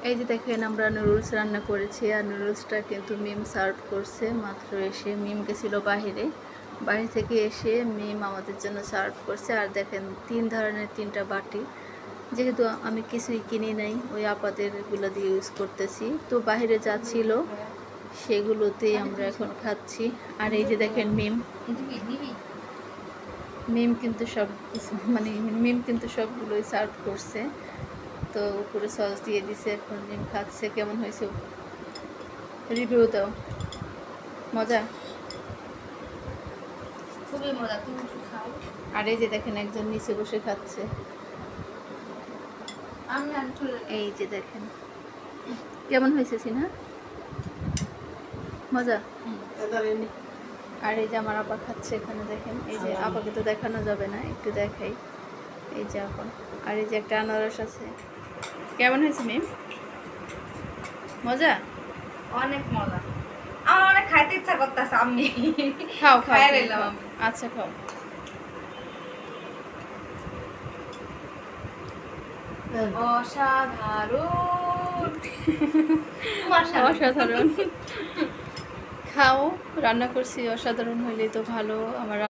এই যে দেখেন আমরা নুডলস রান্না করেছি, আর নুডলসটা কিন্তু মিম সার্ভ করছে মাত্র এসে। মিম গেছিল বাইরে থেকে এসে মিম আমাদের জন্য সার্ভ করছে। আর দেখেন 3 ধরনের 3টা বাটি, যেহেতু আমি কিছুই কিনি নাই, ওই আপাদেরগুলো দিয়ে ইউজ করতেছি। তো বাইরে যা ছিল সেগুলোতেই আমরা এখন খাচ্ছি। আর এই যে দেখেন মিম কিন্তু সব কিছু মিম কিন্তু সবগুলোই সার্ভ করছে। তো উপরে সস দিয়ে দিছে, এখন মিম খাচ্ছে। কেমন হয়েছে রিভিউ দাও। মজা? খুবই মজা, তুমি একটু খাও। আর এই যে দেখেন একজন নিচে বসে খাচ্ছে। আমি আর চলে এই যে দেখেন কেমন হয়েছে সিনা, মজা? আর এই যে আমার আপা খাচ্ছে এখানে, দেখেন এই যে আপাকে তো দেখানো যাবে না, একটু দেখাই। এই যে আপা, আর এই যে একটা আনারস আছে। কেমন হয়েছে মিম, মজা? অনেক মজা। আমার অনেক খাইতে ইচ্ছা করতেছে, আমি খাও খাও খাইয়া নিলাম আমি। আচ্ছা খাও। অসাধারণ অসাধারণ। খাও, রান্না করছি, অসাধারণ হইলেই তো ভালো। আমার